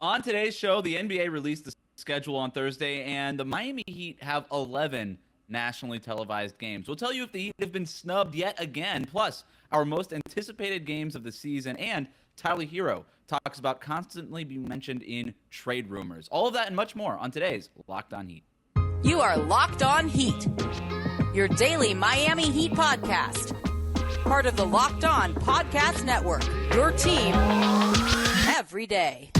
On today's show, the NBA released the schedule on Thursday, and the Miami Heat have 11 nationally televised games. We'll tell you if the Heat have been snubbed yet again, plus our most anticipated games of the season, and Tyler Herro talks about constantly being mentioned in trade rumors. All of that and much more on today's Locked On Heat. You are Locked On Heat, your daily Miami Heat podcast. Part of the Locked On Podcast Network, your team every day.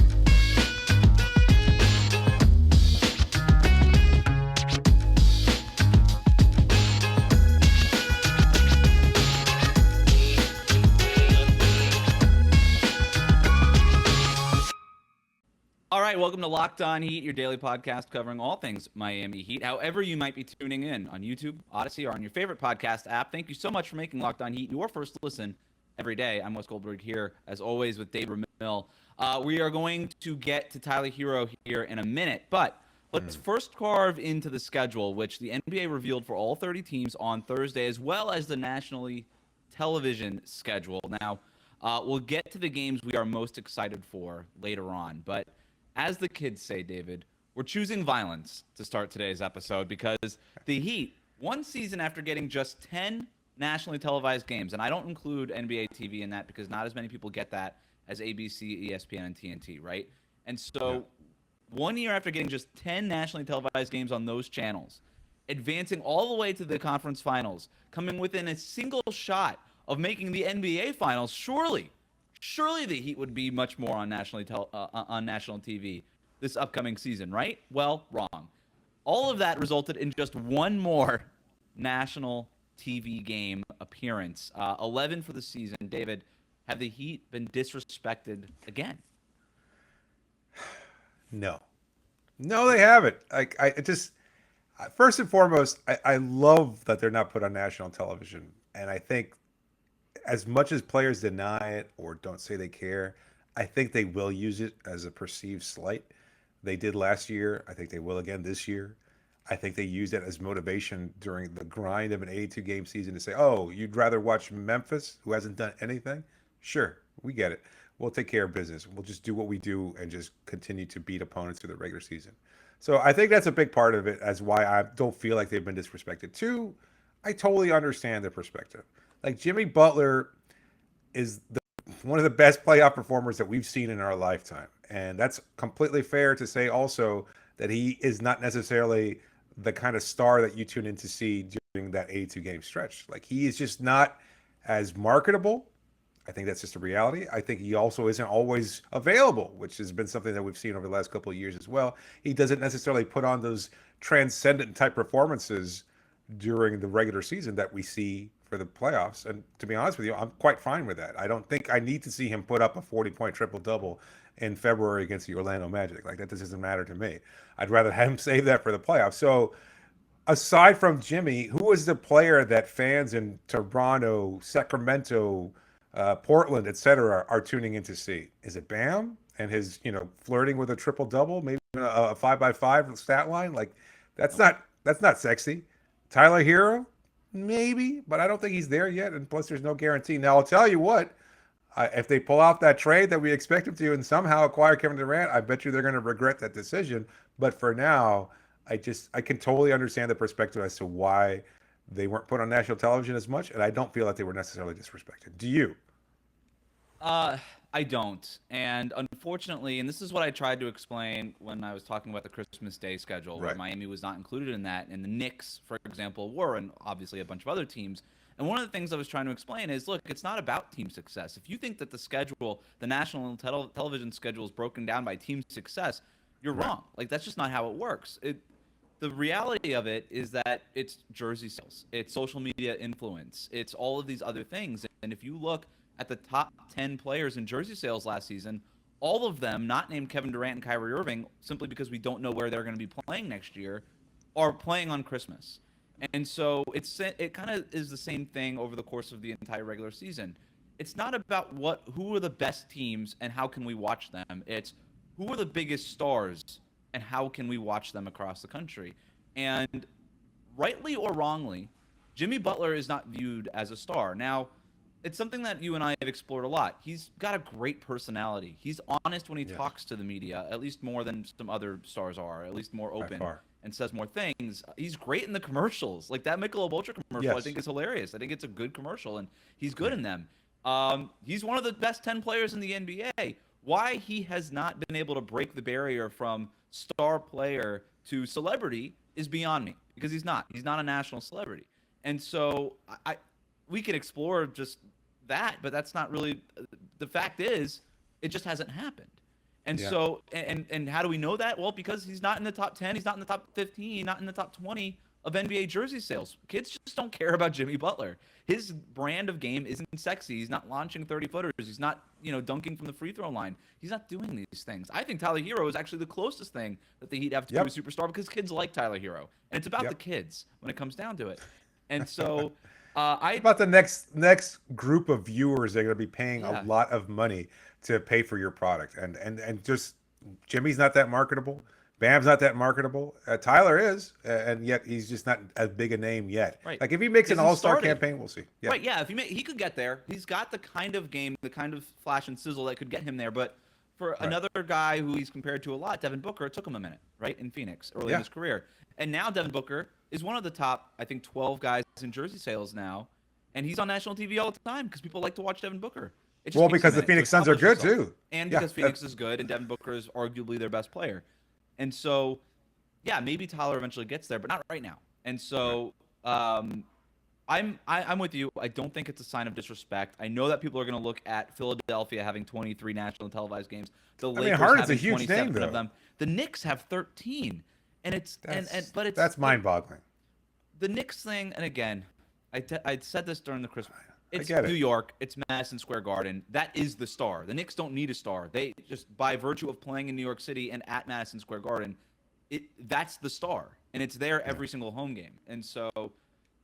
All right, welcome to Locked On Heat, your daily podcast covering all things Miami Heat. However you might be tuning in on YouTube, Odyssey, or on your favorite podcast app, thank you so much for making Locked On Heat your first listen every day. I'm Wes Goldberg here, as always, with Dave Ramil. We are going to get to Tyler Herro here in a minute, but let's first carve into the schedule, which the NBA revealed for all 30 teams on Thursday, as well as the nationally television schedule. Now, we'll get to the games we are most excited for later on, but as the kids say, David, we're choosing violence to start today's episode because the Heat, one season after getting just 10 nationally televised games, and I don't include NBA TV in that because not as many people get that as ABC, ESPN, and TNT, right? And so 1 year after getting just 10 nationally televised games on those channels, advancing all the way to the conference finals, coming within a single shot of making the NBA finals, surely the Heat would be much more on national TV this upcoming season, right? Well, wrong. All of that resulted in just one more national TV game appearance. 11 for the season. David, have the Heat been disrespected again? No, they haven't. First and foremost, I love that they're not put on national television, and I think as much as players deny it or don't say they care, I think they will use it as a perceived slight. They did last year. I think they will again this year. I think they used it as motivation during the grind of an 82-game season to say, oh, you'd rather watch Memphis, who hasn't done anything? Sure, we get it. We'll take care of business. We'll just do what we do and just continue to beat opponents through the regular season. So I think that's a big part of it as why I don't feel like they've been disrespected. Two, I totally understand their perspective. Like Jimmy Butler is one of the best playoff performers that we've seen in our lifetime. And that's completely fair to say also that he is not necessarily the kind of star that you tune in to see during that 82-game stretch. Like he is just not as marketable. I think that's just a reality. I think he also isn't always available, which has been something that we've seen over the last couple of years as well. He doesn't necessarily put on those transcendent type performances during the regular season that we see for the playoffs. And to be honest with you, I'm quite fine with that. I don't think I need to see him put up a 40-point triple-double in February against the Orlando Magic. Like that doesn't matter to me. I'd rather have him save that for the playoffs. So aside from Jimmy, who is the player that fans in Toronto, Sacramento, Portland, etc., are tuning in to see? Is it Bam and his, flirting with a triple-double, maybe a 5x5 stat line? Like that's not sexy. Tyler Herro, maybe, but I don't think he's there yet. And plus, there's no guarantee. Now, I'll tell you what, if they pull off that trade that we expect them to and somehow acquire Kevin Durant, I bet you they're going to regret that decision. But for now, I can totally understand the perspective as to why they weren't put on national television as much. And I don't feel like they were necessarily disrespected. Do you? I don't. And unfortunately, and this is what I tried to explain when I was talking about the Christmas Day schedule, where Miami was not included in that, and the Knicks, for example, were, and obviously a bunch of other teams. And one of the things I was trying to explain is, look, it's not about team success. If you think that the schedule, the national television schedule is broken down by team success, you're wrong. Like, that's just not how it works. The reality of it is that it's jersey sales, it's social media influence, it's all of these other things. And if you look at the top 10 players in jersey sales last season, all of them, not named Kevin Durant and Kyrie Irving, simply because we don't know where they're going to be playing next year, are playing on Christmas. And so it kind of is the same thing over the course of the entire regular season. It's not about who are the best teams and how can we watch them. It's who are the biggest stars and how can we watch them across the country. And rightly or wrongly, Jimmy Butler is not viewed as a star. Now, it's something that you and I have explored a lot. He's got a great personality. He's honest when he talks to the media, at least more than some other stars are, at least more open and says more things. He's great in the commercials. Like that Michelob Ultra commercial, I think is hilarious. I think it's a good commercial, and he's good in them. He's one of the best 10 players in the NBA. Why he has not been able to break the barrier from star player to celebrity is beyond me, because he's not. He's not a national celebrity. And so we could explore just that, but that's not really the fact. Is it just hasn't happened. And so and how do we know that? Well, because he's not in the top 10, he's not in the top 15, not in the top 20 of NBA jersey sales. Kids just don't care about Jimmy Butler. His brand of game isn't sexy. He's not launching 30-footers. He's not, dunking from the free throw line. He's not doing these things. I think Tyler Herro is actually the closest thing that the Heat have to be a superstar, because kids like Tyler Herro. And it's about the kids when it comes down to it. And so about the next group of viewers that are going to be paying a lot of money to pay for your product. And just Jimmy's not that marketable. Bam's not that marketable. Tyler is, and yet he's just not as big a name yet. Right. Like if he makes an all-star campaign, we'll see. Yeah. Right. Yeah. He could get there. He's got the kind of game, the kind of flash and sizzle that could get him there. But for another guy who he's compared to a lot, Devin Booker, it took him a minute, right, in Phoenix early in his career. And now Devin Booker is one of the top, I think, 12 guys in jersey sales now, and he's on national TV all the time because people like to watch Devin Booker. Well, because the Phoenix Suns are good too, and because Phoenix is good, and Devin Booker is arguably their best player. And so, maybe Tyler eventually gets there, but not right now. And so, I'm with you. I don't think it's a sign of disrespect. I know that people are going to look at Philadelphia having 23 national televised games. The Lakers Harden's having a huge 27 name, of them. The Knicks have 13, and that's mind-boggling. The Knicks thing, and again, I said this during the Christmas. It's New York. It's Madison Square Garden. That is the star. The Knicks don't need a star. They just, by virtue of playing in New York City and at Madison Square Garden, that's the star, and it's there every single home game. And so,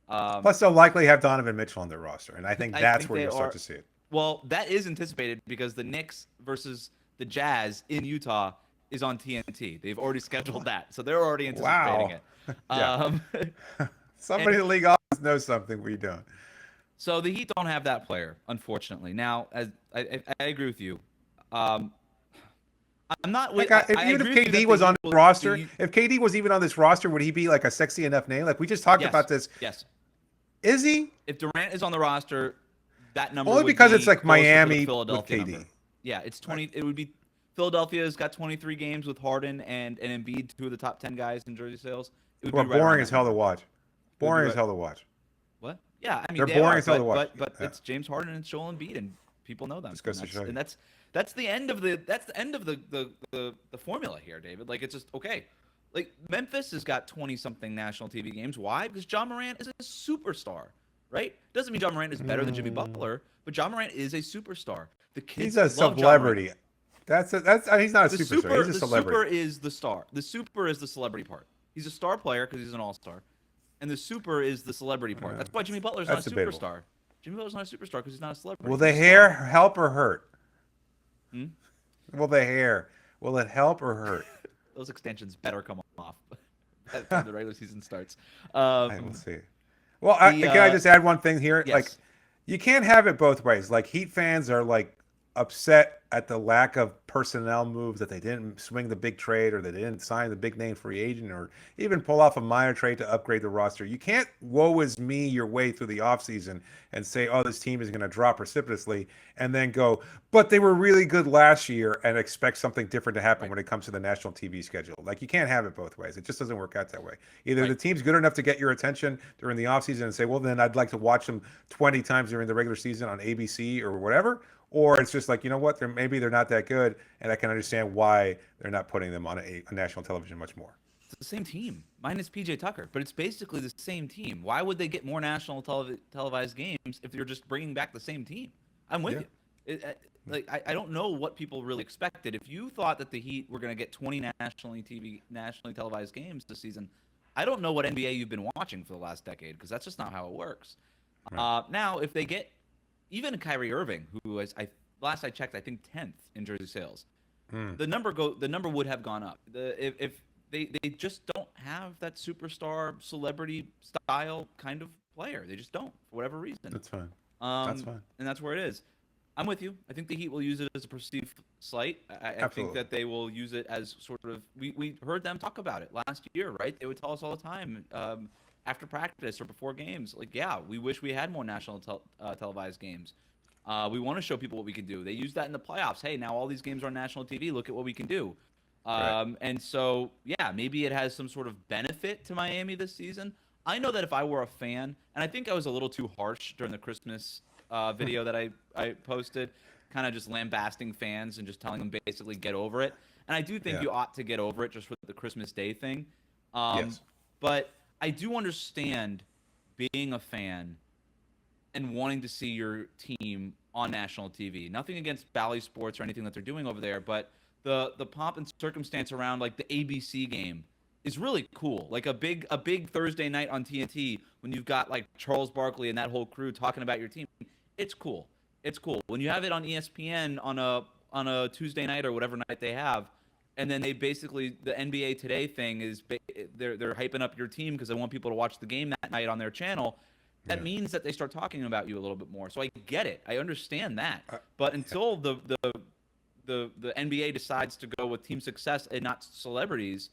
plus they'll likely have Donovan Mitchell on their roster, and I think that's where you'll start to see it. Well, that is anticipated because the Knicks versus the Jazz in Utah is on TNT. They've already scheduled that, so they're already anticipating it. Somebody in the league office knows something we don't. So the Heat don't have that player, unfortunately. Now, as I agree with you. I'm not. Even if KD was on the roster, if KD was even on this roster, would he be like a sexy enough name? Like we just talked about this. Yes. Is he? If Durant is on the roster, that number only because it's like Miami with KD. Number. Yeah, it's 20. It would be Philadelphia's got 23 games with Harden and Embiid, two of the top 10 guys in jersey sales. It would be boring as hell to watch. Boring as hell to watch. What? Yeah, I mean they're boring as hell to watch. But it's James Harden and Joel Embiid, and people know them. And that's the end of the formula here, David. Like it's just okay. Like Memphis has got 20-something national TV games. Why? Because John Morant is a superstar, right? Doesn't mean John Morant is better than Jimmy Butler, but John Morant is a superstar. The kids he's a celebrity. He's not a superstar. He's a celebrity. The super is the star. The super is the celebrity part. He's a star player because he's an all-star. And the super is the celebrity part. That's why Jimmy Butler's not a superstar. Jimmy Butler's not a superstar because he's not a celebrity. Will the hair help or hurt? Will it help or hurt? Those extensions better come off by the time the regular season starts. We'll see. Well, can I just add one thing here? Yes. Like, you can't have it both ways. Like, Heat fans are like upset at the lack of personnel moves, that they didn't swing the big trade, or they didn't sign the big name free agent, or even pull off a minor trade to upgrade the roster. You can't woe is me your way through the offseason and say, oh, this team is going to drop precipitously, and then go, but they were really good last year, and expect something different to happen when it comes to the national TV schedule. Like, you can't have it both ways. It just doesn't work out that way. Either the team's good enough to get your attention during the offseason and say, well, then I'd like to watch them 20 times during the regular season on ABC or whatever. Or it's just like, you know what, maybe they're not that good, and I can understand why they're not putting them on a national television much more. It's the same team, minus PJ Tucker, but it's basically the same team. Why would they get more national televised games if you're just bringing back the same team? I'm with you. I don't know what people really expected. If you thought that the Heat were going to get 20 nationally televised games this season, I don't know what NBA you've been watching for the last decade, because that's just not how it works. Right. Now, if they get even Kyrie Irving, who is, last I checked, I think 10th in jersey sales, the number would have gone up. If they just don't have that superstar celebrity style kind of player, they just don't, for whatever reason. That's fine. That's fine. And that's where it is. I'm with you. I think the Heat will use it as a perceived slight. I think that they will use it as sort of we heard them talk about it last year, right? They would tell us all the time after practice or before games, like, yeah, we wish we had more national televised games. We want to show people what we can do. They use that in the playoffs. Hey, now all these games are on national TV. Look at what we can do. Right. And so, yeah, maybe it has some sort of benefit to Miami this season. I know that if I were a fan, and I think I was a little too harsh during the Christmas video that I posted, kind of just lambasting fans and just telling them basically get over it. And I do think you ought to get over it just with the Christmas Day thing. Yes. But I do understand being a fan and wanting to see your team on national TV. Nothing against Bally Sports or anything that they're doing over there, but the pomp and circumstance around like the ABC game is really cool. Like a big Thursday night on TNT when you've got like Charles Barkley and that whole crew talking about your team. It's cool. It's cool. When you have it on ESPN on a Tuesday night or whatever night they have, and then they basically the NBA Today thing is they're hyping up your team because they want people to watch the game that night on their channel. That means that they start talking about you a little bit more. So I get it. I understand that. But until the NBA decides to go with team success and not celebrities,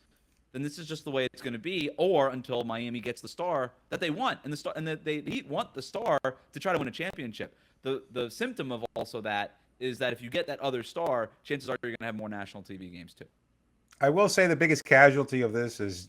then this is just the way it's going to be. Or until Miami gets the star that they want, and they want the star to try to win a championship. The symptom of also that is that if you get that other star, chances are you're going to have more national TV games too. I will say the biggest casualty of this is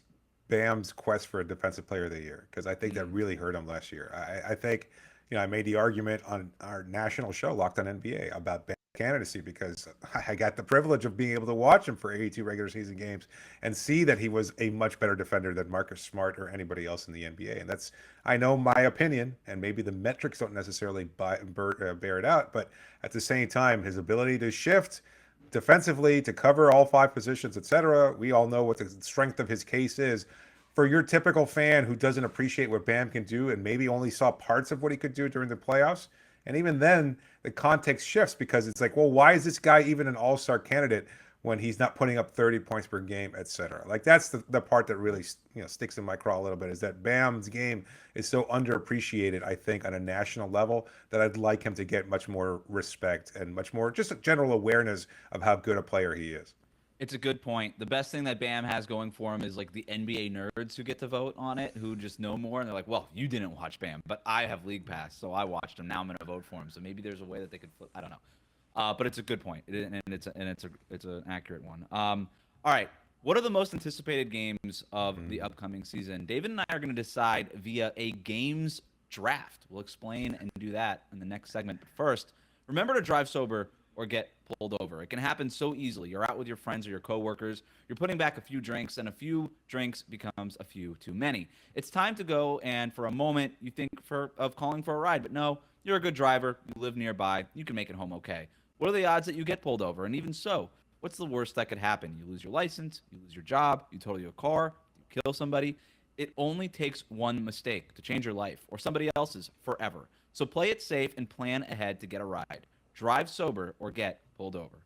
Bam's quest for a defensive player of the year, because I think that really hurt him last year. I think, I made the argument on our national show, Locked on NBA, about Bam's candidacy because I got the privilege of being able to watch him for 82 regular season games and see that he was a much better defender than Marcus Smart or anybody else in the NBA. And that's, I know, my opinion, and maybe the metrics don't necessarily bear it out, but at the same time, his ability to shift defensively, to cover all five positions, etc. We all know what the strength of his case is. For your typical fan who doesn't appreciate what Bam can do and maybe only saw parts of what he could do during the playoffs, and even then the context shifts because it's like, well, why is this guy even an all-star candidate when he's not putting up 30 points per game, etc. Like that's the part that really sticks in my craw a little bit, is that Bam's game is so underappreciated, I think, on a national level, that I'd like him to get much more respect and much more just a general awareness of how good a player he is. It's a good point. The best thing that Bam has going for him is like the NBA nerds who get to vote on it, who just know more, and they're like, well, you didn't watch Bam, but I have League Pass, so I watched him. Now I'm going to vote for him. So maybe there's a way that they could flip. I don't know. But it's a good point, and it's an accurate one. All right, what are the most anticipated games of the upcoming season? David and I are going to decide via a games draft. We'll explain and do that in the next segment. But first, remember to drive sober or get pulled over. It can happen so easily. You're out with your friends or your coworkers. You're putting back a few drinks, and a few drinks becomes a few too many. It's time to go, and for a moment, you think of calling for a ride. But no, you're a good driver. You live nearby. You can make it home okay. What are the odds that you get pulled over? And even so, what's the worst that could happen? You lose your license, you lose your job, you total your car, you kill somebody. It only takes one mistake to change your life or somebody else's forever. So play it safe and plan ahead to get a ride. Drive sober or get pulled over.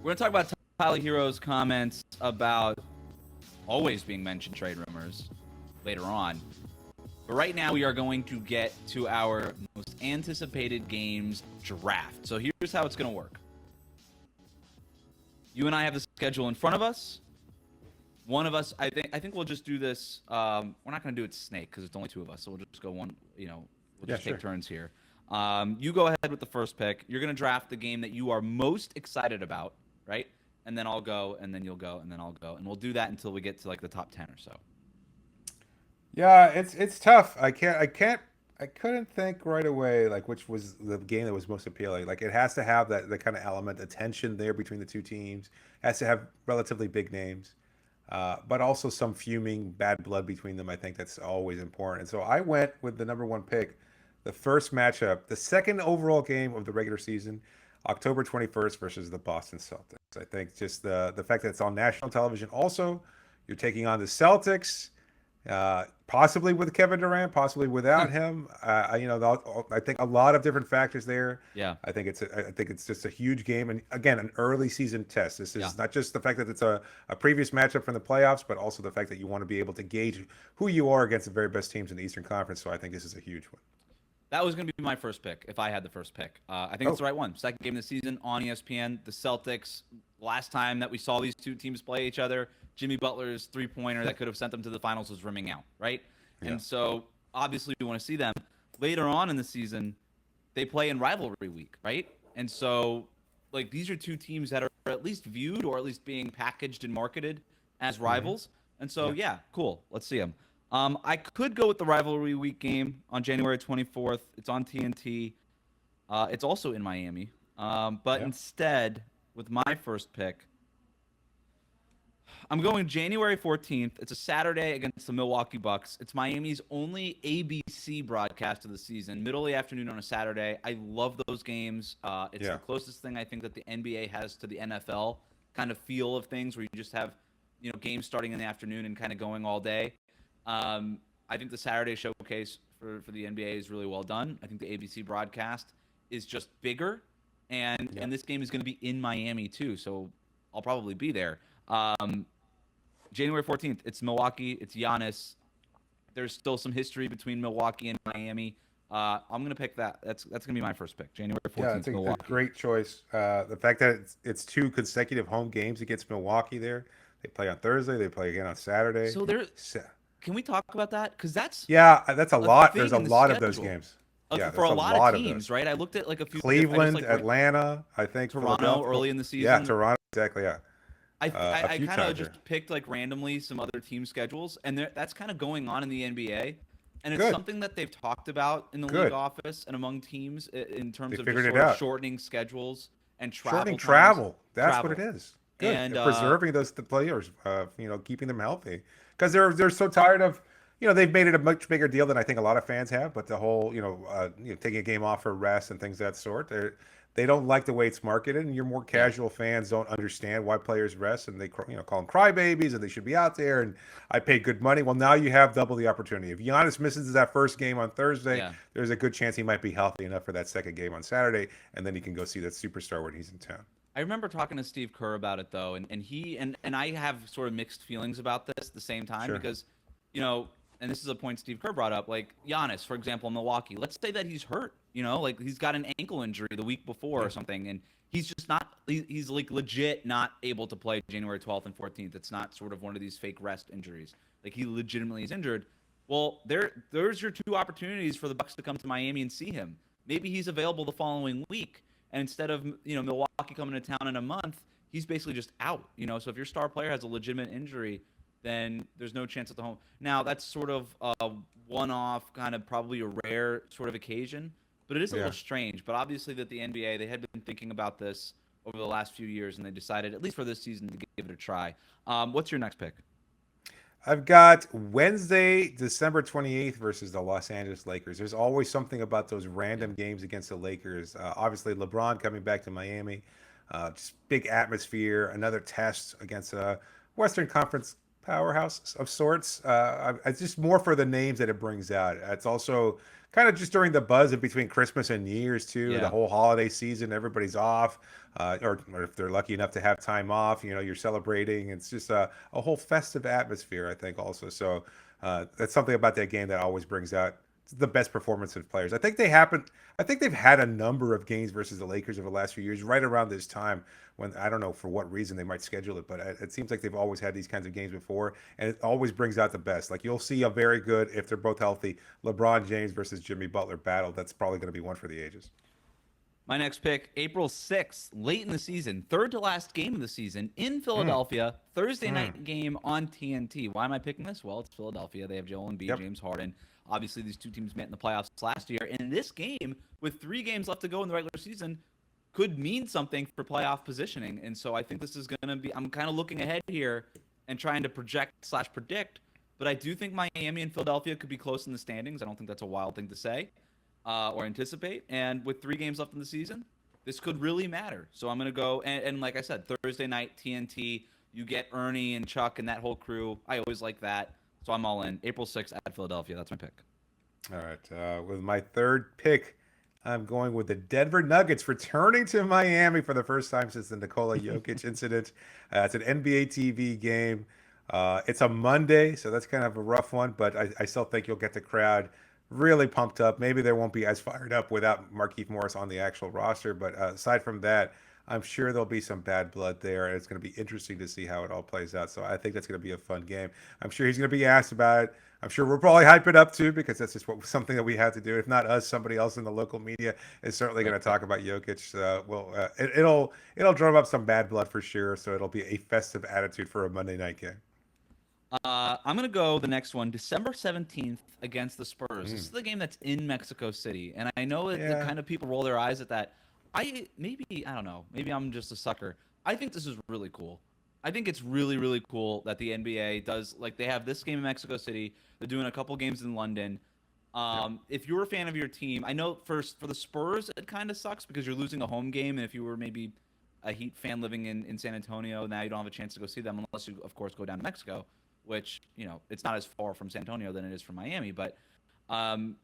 We're going to talk about Tyler Herro's comments about always being mentioned trade rumors later on. But right now, we are going to get to our most anticipated games draft. So here's how it's going to work. You and I have the schedule in front of us. One of us, I think we'll just do this. We're not going to do it snake because it's only two of us. So we'll just go one, we'll just take turns here. You go ahead with the first pick. You're going to draft the game that you are most excited about, right? And then I'll go, and then you'll go, and then I'll go. And we'll do that until we get to like the top 10 or so. Yeah, it's tough. I couldn't think right away like which was the game that was most appealing. Like it has to have the kind of element, the tension there between the two teams. It has to have relatively big names, but also some fuming bad blood between them. I think that's always important. And so I went with the number one pick, the first matchup, the second overall game of the regular season, October 21st versus the Boston Celtics. I think just the fact that it's on national television. Also, you're taking on the Celtics. Possibly with Kevin Durant, possibly without him. I think a lot of different factors there. Yeah. I think it's just a huge game, and again, an early season test. This is not just the fact that it's a previous matchup from the playoffs, but also the fact that you want to be able to gauge who you are against the very best teams in the Eastern Conference. So I think this is a huge one. That was going to be my first pick if I had the first pick. I think it's the right one. Second game of the season on ESPN. The Celtics, last time that we saw these two teams play each other, Jimmy Butler's three-pointer that could have sent them to the finals was rimming out, right? Yeah. And so obviously we want to see them. Later on in the season, they play in rivalry week, right? And so like these are two teams that are at least viewed or at least being packaged and marketed as rivals. And so, yeah, cool. Let's see them. I could go with the rivalry week game on January 24th. It's on TNT. It's also in Miami. But instead, with my first pick, I'm going January 14th. It's a Saturday against the Milwaukee Bucks. It's Miami's only ABC broadcast of the season, middle of the afternoon on a Saturday. I love those games. It's the closest thing I think that the NBA has to the NFL kind of feel of things where you just have, games starting in the afternoon and kind of going all day. I think the Saturday showcase for the NBA is really well done. I think the ABC broadcast is just bigger, and this game is going to be in Miami too, so I'll probably be there. January 14th, it's Milwaukee, it's Giannis. There's still some history between Milwaukee and Miami. I'm going to pick that. That's going to be my first pick, January 14th. Yeah, it's a great choice. The fact that it's two consecutive home games against Milwaukee there. They play on Thursday, they play again on Saturday. So can we talk about that? Because that's a lot. There's a lot of those games. For a lot of teams, right? I looked at like a few. Cleveland, Atlanta, I think. Toronto early in the season. Yeah, Toronto, exactly, yeah. I kind of just picked like randomly some other team schedules, and that's kind of going on in the NBA. And it's something that they've talked about in the league office and among teams in terms of just sort of shortening schedules and travel. Shortening travel. That's what it is. Good. And preserving the players, keeping them healthy, because they're so tired of, they've made it a much bigger deal than I think a lot of fans have. But the whole, taking a game off for rest and things of that sort, they don't like the way it's marketed, and your more casual fans don't understand why players rest, and they call them crybabies, and they should be out there. And I paid good money. Well, now you have double the opportunity. If Giannis misses that first game on Thursday, there's a good chance he might be healthy enough for that second game on Saturday, and then you can go see that superstar when he's in town. I remember talking to Steve Kerr about it though, and he and I have sort of mixed feelings about this at the same time because, and this is a point Steve Kerr brought up, like Giannis, for example, in Milwaukee. Let's say that he's hurt, like he's got an ankle injury the week before or something, and he's just not, he's like legit not able to play January 12th and 14th. It's not sort of one of these fake rest injuries. Like he legitimately is injured. Well, there's your two opportunities for the Bucks to come to Miami and see him. Maybe he's available the following week. And instead of, Milwaukee coming to town in a month, he's basically just out, So if your star player has a legitimate injury, then there's no chance at the home. Now, that's sort of a one-off, kind of probably a rare sort of occasion, but it is a little strange. But obviously that the NBA, they had been thinking about this over the last few years, and they decided, at least for this season, to give it a try. What's your next pick? I've got Wednesday, December 28th versus the Los Angeles Lakers. There's always something about those random games against the Lakers. Obviously, LeBron coming back to Miami. Just big atmosphere. Another test against a Western Conference powerhouse of sorts. It's just more for the names that it brings out. It's also kind of just during the buzz in between Christmas and New Year's, too. The whole holiday season, everybody's off. Or if they're lucky enough to have time off, you're celebrating. It's just a whole festive atmosphere, I think, also. So that's something about that game that always brings out the best performance of players. I think they've had a number of games versus the Lakers over the last few years, right around this time, when I don't know for what reason they might schedule it, but it seems like they've always had these kinds of games before, and it always brings out the best. Like you'll see a very good, if they're both healthy, LeBron James versus Jimmy Butler battle. That's probably going to be one for the ages. My next pick, April 6th, late in the season, third to last game of the season in Philadelphia, Thursday night game on TNT. Why am I picking this? Well, it's Philadelphia. They have Joel Embiid, James Harden. Obviously, these two teams met in the playoffs last year. And this game, with 3 games left to go in the regular season, could mean something for playoff positioning. And so I think this is going to be – I'm kind of looking ahead here and trying to project/predict. But I do think Miami and Philadelphia could be close in the standings. I don't think that's a wild thing to say or anticipate. And with 3 games left in the season, this could really matter. So I'm going to go – and like I said, Thursday night, TNT, you get Ernie and Chuck and that whole crew. I always like that. So I'm all in. April 6th at Philadelphia. That's my pick. All right. With my third pick, I'm going with the Denver Nuggets returning to Miami for the first time since the Nikola Jokic incident. It's an NBA TV game. It's a Monday, so that's kind of a rough one, but I still think you'll get the crowd really pumped up. Maybe they won't be as fired up without Markieff Morris on the actual roster, but aside from that, I'm sure there'll be some bad blood there, and it's going to be interesting to see how it all plays out. So I think that's going to be a fun game. I'm sure he's going to be asked about it. I'm sure we'll probably hype it up too, because that's just something that we have to do. If not us, somebody else in the local media is certainly going to talk about Jokic. It'll drum up some bad blood for sure. So it'll be a festive attitude for a Monday night game. I'm going to go the next one, December 17th against the Spurs. This is the game that's in Mexico City. And I know that the kind of people roll their eyes at that. I don't know. Maybe I'm just a sucker. I think this is really cool. I think it's really, really cool that the NBA does, like, they have this game in Mexico City. They're doing a couple games in London. If you're a fan of your team, I know for the Spurs, it kind of sucks because you're losing a home game. And if you were maybe a Heat fan living in San Antonio, now you don't have a chance to go see them unless you, of course, go down to Mexico, which, it's not as far from San Antonio than it is from Miami. But I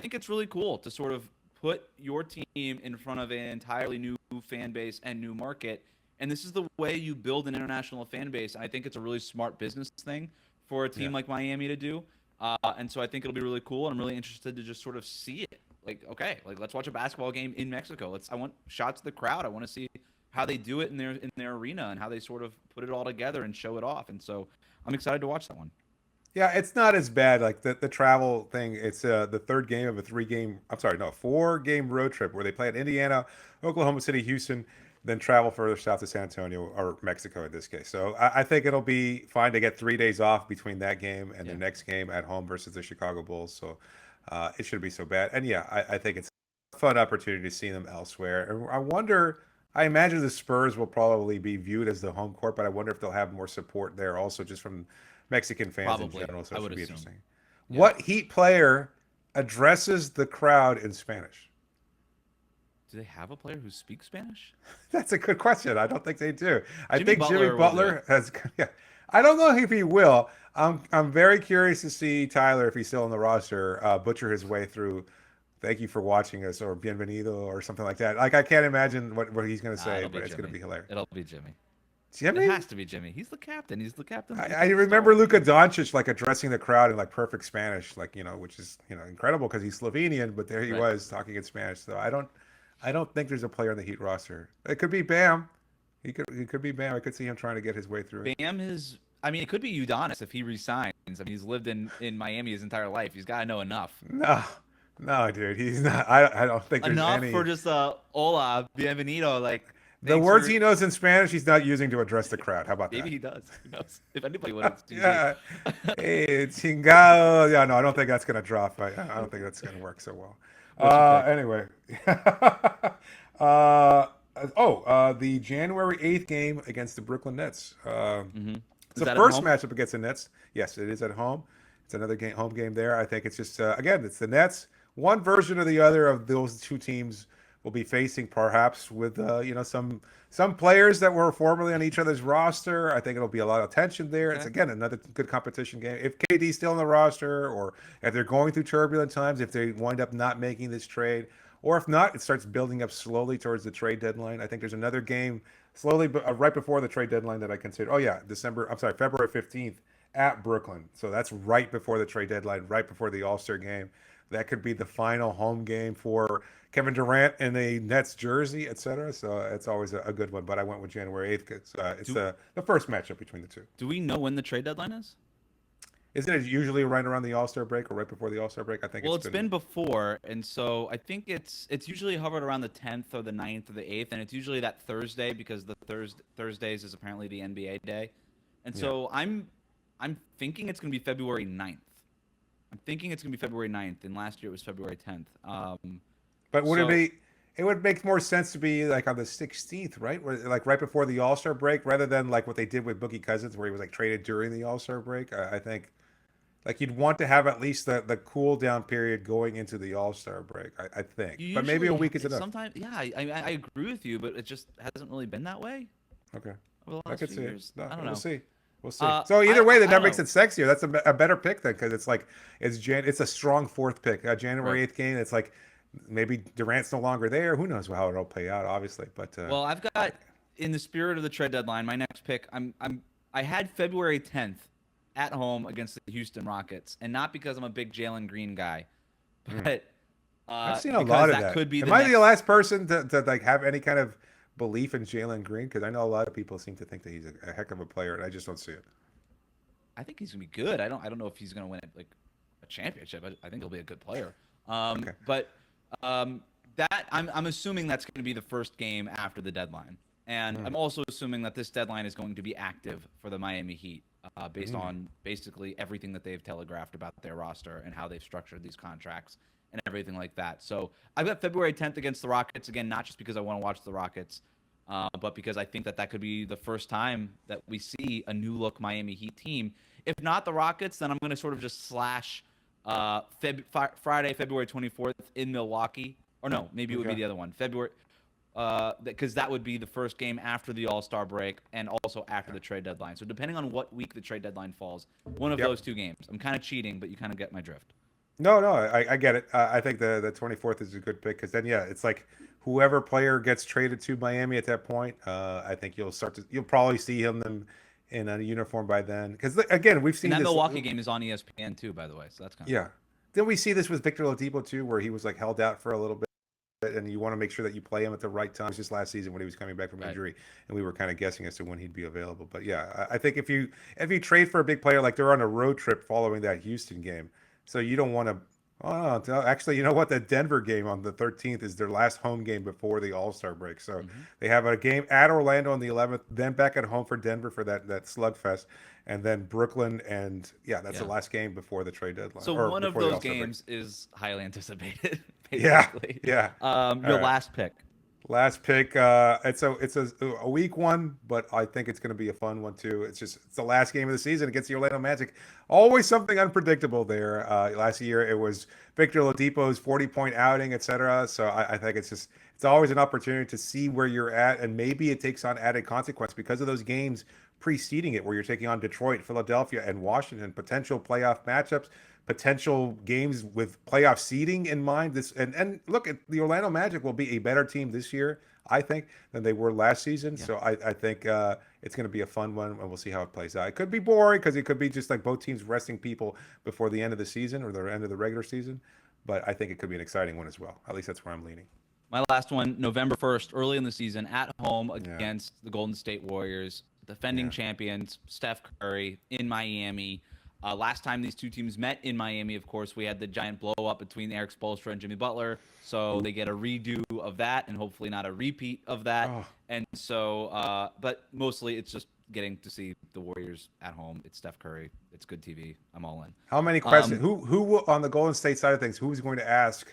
think it's really cool to sort of put your team in front of an entirely new fan base and new market. And this is the way you build an international fan base. I think it's a really smart business thing for a team like Miami to do. And so I think it'll be really cool. And I'm really interested to just sort of see it. Like, let's watch a basketball game in Mexico. I want shots of the crowd. I want to see how they do it in their arena and how they sort of put it all together and show it off. And so I'm excited to watch that one. Yeah, it's not as bad. Like the travel thing, it's the third game of a 4-game road trip where they play at Indiana, Oklahoma City, Houston, then travel further south to San Antonio or Mexico in this case. So I think it'll be fine to get 3 days off between that game and the next game at home versus the Chicago Bulls. So it shouldn't be so bad. And I think it's a fun opportunity to see them elsewhere. And I imagine the Spurs will probably be viewed as the home court, but I wonder if they'll have more support there also just from Mexican fans in general. So it should be interesting. Yeah. What Heat player addresses the crowd in Spanish? Do they have a player who speaks Spanish? That's a good question. I don't think they do. I think Jimmy Butler has. Yeah, I don't know if he will. I'm very curious to see Tyler, if he's still on the roster, butcher his way through "Thank you for watching us" or "Bienvenido" or something like that. Like, I can't imagine what he's going to say, but it's going to be hilarious. It'll be Jimmy. Jimmy? It has to be Jimmy. He's the captain. I remember Luka Doncic like addressing the crowd in like perfect Spanish, like, which is incredible because he's Slovenian, but there he was talking in Spanish. So I don't think there's a player on the Heat roster. It could be Bam. He could be Bam. I could see him trying to get his way through. Bam is. I mean, it could be Udonis if he resigns. I mean, he's lived in Miami his entire life. He's got to know enough. No, dude, he's not. I don't think there's enough any for just hola, bienvenido, like. The words he knows in Spanish, he's not using to address the crowd. How about that? Maybe he does. Who knows? If anybody would, it's yeah. Hey, chingado. Yeah, no, I don't think that's going to drop. I don't think that's going to work so well. Anyway. The January 8th game against the Brooklyn Nets. It's the first matchup against the Nets. Yes, it is at home. It's another home game there. I think it's just, again, it's the Nets. One version or the other of those two teams will be facing, perhaps with some players that were formerly on each other's roster. I think it'll be a lot of tension there. Okay. It's again another good competition game. If KD's still on the roster, or if they're going through turbulent times, if they wind up not making this trade, or if not, it starts building up slowly towards the trade deadline. I think there's another game slowly, right before the trade deadline that I consider. February 15th at Brooklyn. So that's right before the trade deadline, right before the All-Star game. That could be the final home game for Kevin Durant in a Nets jersey, etc. So it's always a good one. But I went with January 8th because it's the first matchup between the two. Do we know when the trade deadline is? Isn't it usually right around the All-Star break or right before the All-Star break? I think. Well, it's been before, and so I think it's usually hovered around the 10th or the 9th or the 8th, and it's usually that Thursday because the Thursdays is apparently the NBA day, and so I'm thinking it's going to be February 9th. I'm thinking it's going to be February 9th, and last year it was February 10th. But would it be? It would make more sense to be like on the 16th, right? Like right before the All-Star break, rather than like what they did with Boogie Cousins, where he was like traded during the All-Star break. I think, like, you'd want to have at least the cool down period going into the All-Star break. I think, but maybe a week is enough. Sometimes, yeah, I agree with you, but it just hasn't really been that way. Okay, I could see it. I don't know. We'll see. We'll see. So either way, that makes it sexier. That's a better pick then, because it's like it's a strong fourth pick. January 8th game. It's like maybe Durant's no longer there. Who knows how it'll play out, obviously. But well, I've got, in the spirit of the trade deadline, my next pick. I had February 10th at home against the Houston Rockets, and not because I'm a big Jalen Green guy, but I've seen a lot of that. Could be Am I the last person to like have any kind of belief in Jalen Green? Because I know a lot of people seem to think that he's a heck of a player, and I just don't see it. I think he's gonna be good. I don't know if he's gonna win like a championship. I think he'll be a good player. Okay. But that I'm assuming that's going to be the first game after the deadline, and I'm also assuming that this deadline is going to be active for the Miami Heat, based on basically everything that they've telegraphed about their roster and how they've structured these contracts and everything like that. So I've got February 10th against the Rockets again, not just because I want to watch the Rockets, but because I think that could be the first time that we see a new look Miami Heat team. If not the Rockets, then I'm going to sort of just slash Friday, February 24th in Milwaukee. Or no, maybe it would be the other one. February, because that would be the first game after the All-Star break and also after the trade deadline. So depending on what week the trade deadline falls, one of those two games. I'm kind of cheating, but you kind of get my drift. No, I get it. I think the 24th is a good pick because then, it's like whoever player gets traded to Miami at that point, I think you'll probably see him in a uniform by then. Because, again, we've seen and that this. Milwaukee game is on ESPN, too, by the way. So that's kind of cool. Then we see this with Victor Oladipo, too, where he was, like, held out for a little bit. And you want to make sure that you play him at the right time. It was just last season when he was coming back from injury, and we were kind of guessing as to when he'd be available. But, I think if you trade for a big player, like they're on a road trip following that Houston game, so you don't want to – actually, you know what? The Denver game on the 13th is their last home game before the All-Star break. So they have a game at Orlando on the 11th, then back at home for Denver for that slugfest, and then Brooklyn. And, that's the last game before the trade deadline. So one of those games is highly anticipated, basically. Your last pick. Last pick. It's a weak one, but I think it's going to be a fun one too. It's the last game of the season against the Orlando Magic. Always something unpredictable there. Last year it was Victor Oladipo's 40-point outing, etc. So I think it's always an opportunity to see where you're at, and maybe it takes on added consequence because of those games preceding it, where you're taking on Detroit, Philadelphia, and Washington, potential playoff matchups. Potential games with playoff seeding in mind. And look, at the Orlando Magic will be a better team this year, I think, than they were last season. So I think it's going to be a fun one, and we'll see how it plays out. It could be boring because it could be just like both teams resting people before the end of the season or the end of the regular season. But I think it could be an exciting one as well. At least that's where I'm leaning. My last one, November 1st, early in the season, at home against the Golden State Warriors, defending champions, Steph Curry in Miami. Last time these two teams met in Miami, of course, we had the giant blow-up between Eric Spoelstra and Jimmy Butler. So they get a redo of that and hopefully not a repeat of that. And so, but mostly it's just getting to see the Warriors at home. It's Steph Curry. It's good TV. I'm all in. How many questions? Who on the Golden State side of things, who's going to ask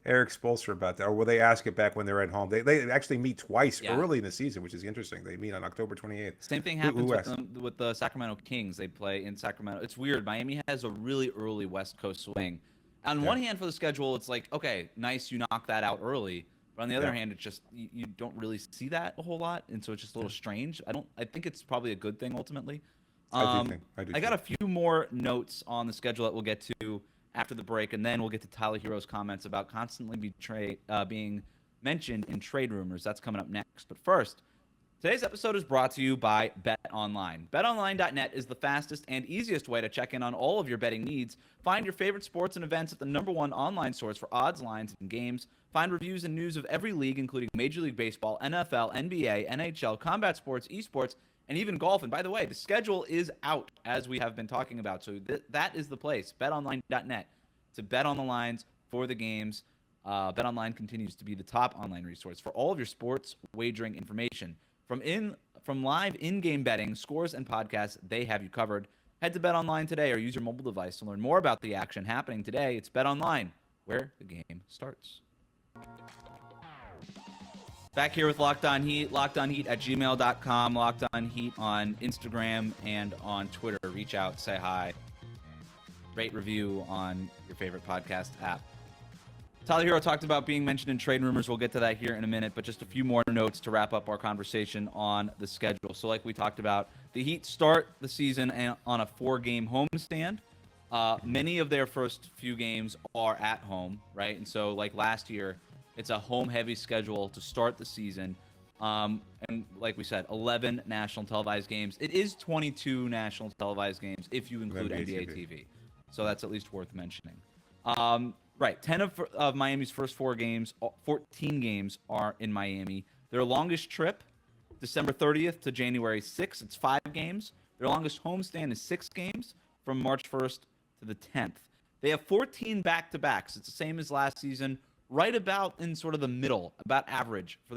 Eric Spoelstra about that? Or will they ask it back when they're at home? They actually meet twice early in the season, which is interesting. They meet on October 28th. Same thing happens with the Sacramento Kings. They play in Sacramento. It's weird. Miami has a really early West Coast swing. On one hand, for the schedule, it's like, okay, nice, you knock that out early. But on the other hand, it's just you don't really see that a whole lot, and so it's just a little strange. I think it's probably a good thing ultimately. I got a few more notes on the schedule that we'll get to after the break, and then we'll get to Tyler Herro's comments about constantly being mentioned in trade rumors. That's coming up next. But first, today's episode is brought to you by BetOnline. BetOnline.net is the fastest and easiest way to check in on all of your betting needs. Find your favorite sports and events at the #1 online source for odds, lines, and games. Find reviews and news of every league, including Major League Baseball, NFL, NBA, NHL, combat sports, esports, and even golf. And by the way, the schedule is out, as we have been talking about. So that is the place, betonline.net, to bet on the lines for the games. BetOnline continues to be the top online resource for all of your sports wagering information. From live in-game betting, scores, and podcasts, they have you covered. Head to BetOnline today or use your mobile device to learn more about the action happening today. It's BetOnline, where the game starts. Back here with Locked On Heat, LockedOnHeat@gmail.com, Locked On Heat on Instagram and on Twitter. Reach out, say hi, rate, review on your favorite podcast app. Tyler Herro talked about being mentioned in trade rumors. We'll get to that here in a minute, but just a few more notes to wrap up our conversation on the schedule. So like we talked about, the Heat start the season on a 4-game homestand. Many of their first few games are at home, right? And so like last year, it's a home-heavy schedule to start the season. And like we said, 11 national televised games. It is 22 national televised games if you include NBA TV. So that's at least worth mentioning. Right, 10 of Miami's first 14 games are in Miami. Their longest trip, December 30th to January 6th, it's 5 games. Their longest homestand is 6 games from March 1st to the 10th. They have 14 back-to-backs. It's the same as last season, right about in sort of the middle, about average for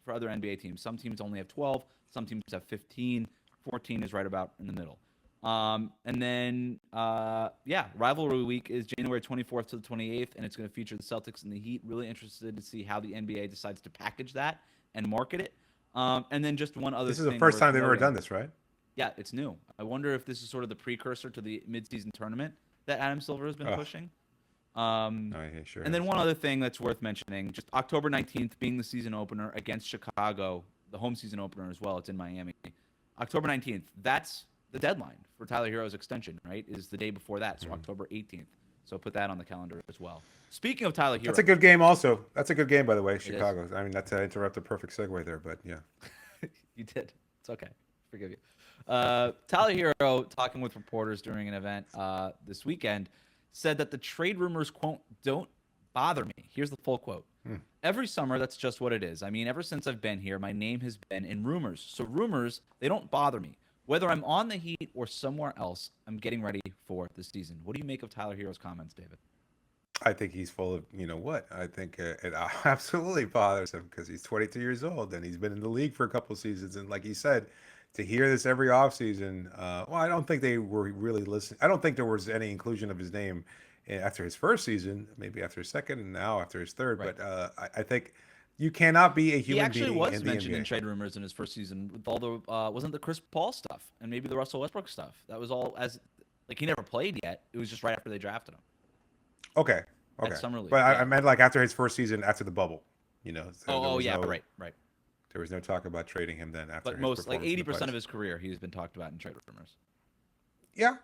other NBA teams. Some teams only have 12. Some teams have 15. 14 is right about in the middle. And then, rivalry week is January 24th to the 28th, and it's going to feature the Celtics and the Heat. Really interested to see how the NBA decides to package that and market it. And then just one other thing. This is the first time they've ever done this, right? Yeah, it's new. I wonder if this is sort of the precursor to the midseason tournament that Adam Silver has been pushing. Sure. And then one other thing that's worth mentioning, just October 19th being the season opener against Chicago, the home season opener as well. It's in Miami. October 19th, that's the deadline for Tyler Herro's extension, right? Is the day before that, so October 18th. So put that on the calendar as well. Speaking of Tyler Herro. That's a good game also. That's a good game, by the way, Chicago. I mean, not to interrupt a perfect segue there, but yeah. You did. It's okay. Forgive you. Tyler Herro, talking with reporters during an event this weekend, said that the trade rumors, quote, don't bother me. Here's the full quote. Every summer, that's just what it is. I mean, ever since I've been here, my name has been in rumors. So rumors, they don't bother me. Whether I'm on the Heat or somewhere else, I'm getting ready for the season. What do you make of Tyler Herro's comments, David? I think he's full of, you know what? I think it absolutely bothers him because he's 22 years old and he's been in the league for a couple of seasons. And like he said, to hear this every offseason, I don't think they were really listening. I don't think there was any inclusion of his name after his first season, maybe after his second, and now after his third. Right. But I think you cannot be a human being. He actually was in mentioned in trade rumors in his first season with all the wasn't the Chris Paul stuff and maybe the Russell Westbrook stuff. That was all as like he never played yet. It was just right after they drafted him. Okay. At Summer League. But I meant like after his first season, after the bubble. You know. So right. There was no talk about trading him then after. But most like 80% of his career, he's been talked about in trade rumors. Yeah.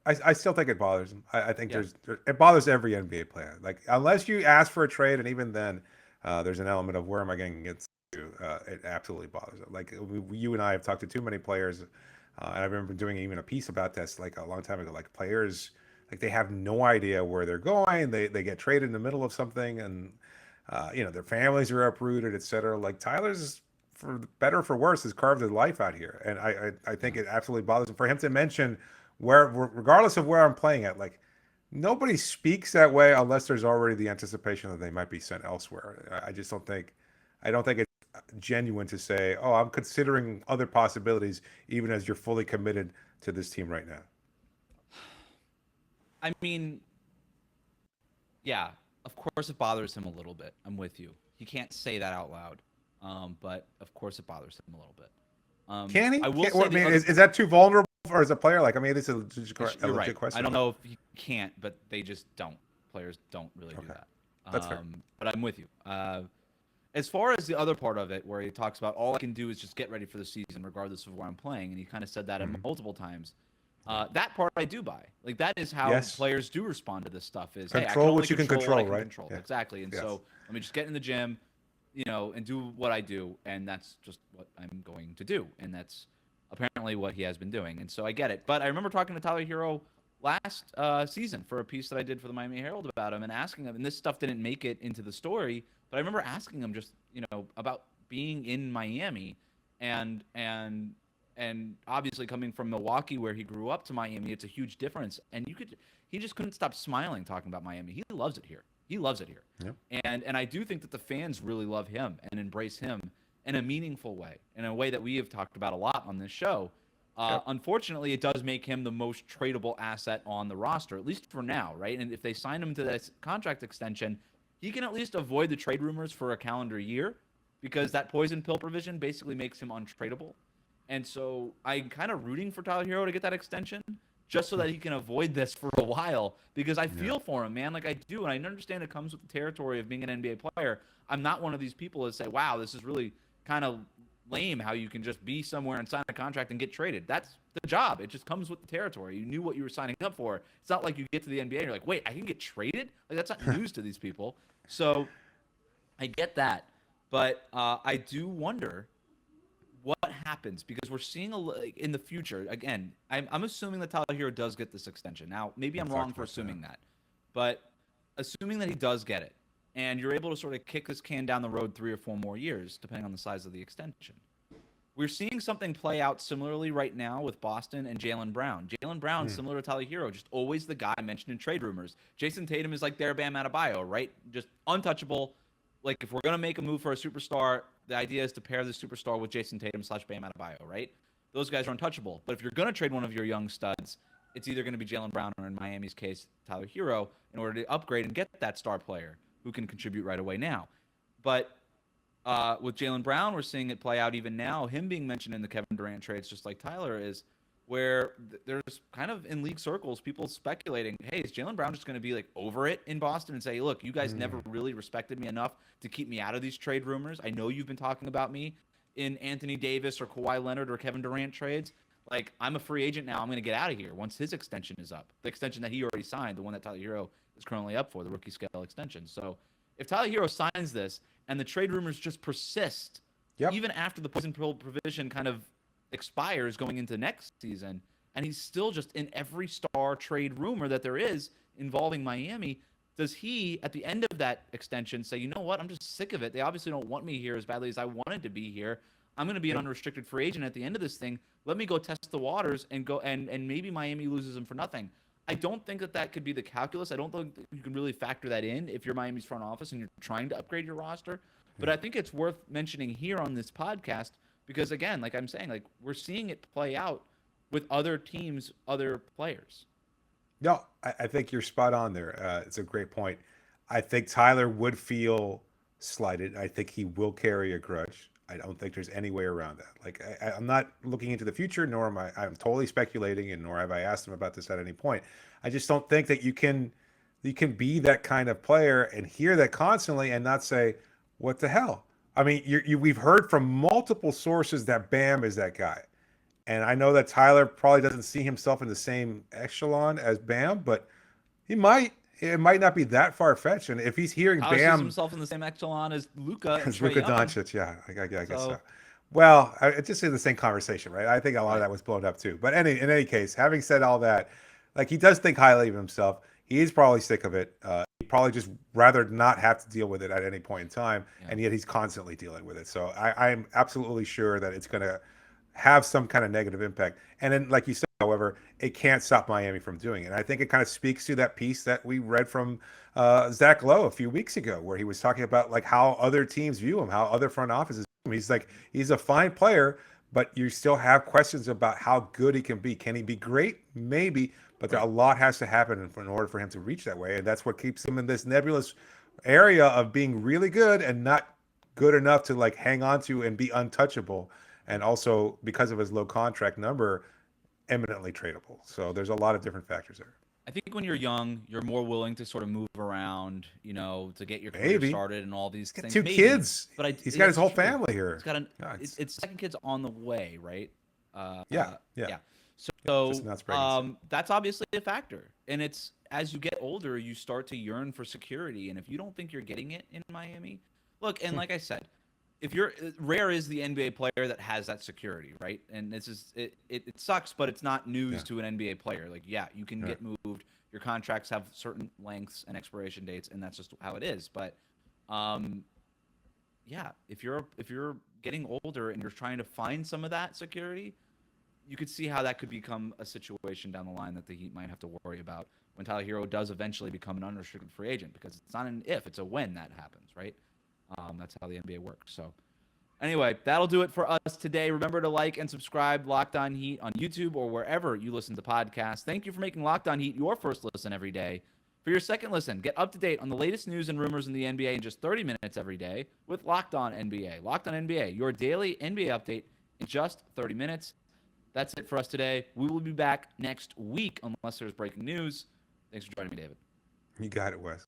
I still think it bothers him. I think it bothers every NBA player. Like unless you ask for a trade, and even then, there's an element of where am I going to get to? It absolutely bothers them. Like you and I have talked to too many players, and I remember doing even a piece about this like a long time ago. Like players, like they have no idea where they're going. They get traded in the middle of something, and their families are uprooted, etc. Like Tyler's, for better or for worse, has carved his life out here, and I think it absolutely bothers him for him to mention regardless of where I'm playing at, like nobody speaks that way unless there's already the anticipation that they might be sent elsewhere. I just don't think it's genuine to say, oh, I'm considering other possibilities, even as you're fully committed to this team right now. I mean, yeah, of course it bothers him a little bit. I'm with you. He can't say that out loud, but of course it bothers him a little bit. Can he? Is that too vulnerable for as a player? Like, I mean, this is a legit question. I don't know if he can't, but they just don't. Players don't really do that. That's fair. But I'm with you. As far as the other part of it, where he talks about all I can do is just get ready for the season, regardless of where I'm playing, and he kind of said that multiple times. That part I do buy. Like that is how players do respond to this stuff. Is control what you can control, right? Yeah. Exactly. And so let me just get in the gym, and do what I do, and that's just what I'm going to do, and that's apparently what he has been doing. And so I get it. But I remember talking to Tyler Herro last season for a piece that I did for the Miami Herald about him and asking him, and this stuff didn't make it into the story, but I remember asking him just, about being in Miami and obviously coming from Milwaukee where he grew up to Miami, it's a huge difference. And he just couldn't stop smiling talking about Miami. He loves it here. Yep. And I do think that the fans really love him and embrace him in a meaningful way, in a way that we have talked about a lot on this show. Unfortunately, it does make him the most tradable asset on the roster, at least for now, right? And if they sign him to this contract extension, he can at least avoid the trade rumors for a calendar year because that poison pill provision basically makes him untradeable. And so I'm kind of rooting for Tyler Herro to get that extension just so that he can avoid this for a while because I feel for him, man. Like I do, and I understand it comes with the territory of being an NBA player. I'm not one of these people that say, wow, this is really kind of lame how you can just be somewhere and sign a contract and get traded. That's the job. It just comes with the territory. You knew what you were signing up for. It's not like you get to the NBA and you're like, wait, I can get traded? Like that's not news to these people. So I get that. But I do wonder what happens because we're seeing in the future. Again, I'm assuming that Tyler Hero does get this extension. Now, maybe I'm wrong for assuming that, but assuming that he does get it, and you're able to sort of kick this can down the road 3 or 4 more years, depending on the size of the extension. We're seeing something play out similarly right now with Boston and Jaylen Brown. Jaylen Brown, similar to Tyler Hero, just always the guy mentioned in trade rumors. Jason Tatum is like their Bam Adebayo, right? Just untouchable. Like, if we're going to make a move for a superstar, the idea is to pair the superstar with Jason Tatum / Bam Adebayo, right? Those guys are untouchable. But if you're going to trade one of your young studs, it's either going to be Jaylen Brown or, in Miami's case, Tyler Hero, in order to upgrade and get that star player who can contribute right away now. But with Jaylen Brown, we're seeing it play out even now. Him being mentioned in the Kevin Durant trades, just like Tyler is, where there's kind of in league circles, people speculating, hey, is Jaylen Brown just going to be like over it in Boston and say, look, you guys never really respected me enough to keep me out of these trade rumors. I know you've been talking about me in Anthony Davis or Kawhi Leonard or Kevin Durant trades. Like, I'm a free agent now. I'm going to get out of here once his extension is up. The extension that he already signed, the one that Tyler Hero is currently up for, the rookie scale extension. So if Tyler Hero signs this and the trade rumors just persist, even after the poison pill provision kind of expires going into next season, and he's still just in every star trade rumor that there is involving Miami, does he, at the end of that extension, say, you know what, I'm just sick of it. They obviously don't want me here as badly as I wanted to be here. I'm going to be an unrestricted free agent at the end of this thing. Let me go test the waters and go, and maybe Miami loses him for nothing. I don't think that could be the calculus. I don't think you can really factor that in if you're Miami's front office and you're trying to upgrade your roster. But I think it's worth mentioning here on this podcast because, again, like I'm saying, like we're seeing it play out with other teams, other players. No, I think you're spot on there. It's a great point. I think Tyler would feel slighted. I think he will carry a grudge. I don't think there's any way around that. Like I'm not looking into the future, nor am I'm totally speculating, and nor have I asked him about this at any point. I just don't think that you can be that kind of player and hear that constantly and not say, what the hell? I mean, we've heard from multiple sources that Bam is that guy. And I know that Tyler probably doesn't see himself in the same echelon as Bam, but he might. It might not be that far-fetched. And if he's hearing Tyler Bam... sees himself in the same echelon as Luka. As Luka Doncic, yeah. I guess so. Well, it's just in the same conversation, right? I think a lot of that was blown up too. But in any case, having said all that, like he does think highly of himself. He is probably sick of it. He'd probably just rather not have to deal with it at any point in time. Yeah. And yet he's constantly dealing with it. So I'm absolutely sure that it's going to have some kind of negative impact. And then, like you said, however, it can't stop Miami from doing it. And I think it kind of speaks to that piece that we read from Zach Lowe a few weeks ago, where he was talking about like how other teams view him, how other front offices view him. He's like, he's a fine player, but you still have questions about how good he can be. Can he be great? Maybe, but a lot has to happen in order for him to reach that way. And that's what keeps him in this nebulous area of being really good and not good enough to like hang on to and be untouchable. And also, because of his low contract number, eminently tradable. So there's a lot of different factors there. I think when you're young, you're more willing to sort of move around, to get your career started and all these things. Two kids. But he's got his whole family here. He's got it's second kid's on the way, right? Yeah. So that's obviously a factor. And it's as you get older, you start to yearn for security. And if you don't think you're getting it in Miami, look, and like I said, if you're rare is the NBA player that has that security, right? And this is it sucks, but it's not news to an NBA player. Like, you can get moved. Your contracts have certain lengths and expiration dates, and that's just how it is. But if you're getting older and you're trying to find some of that security, you could see how that could become a situation down the line that the Heat might have to worry about when Tyler Herro does eventually become an unrestricted free agent, because it's not an if, it's a when that happens, right? That's how the NBA works. So anyway, that'll do it for us today. Remember to like and subscribe Locked On Heat on YouTube or wherever you listen to podcasts. Thank you for making Locked On Heat your first listen every day. For your second listen, get up to date on the latest news and rumors in the NBA in just 30 minutes every day with Locked On NBA. Locked On NBA, your daily NBA update in just 30 minutes. That's it for us today. We will be back next week unless there's breaking news. Thanks for joining me, David. You got it, Wes.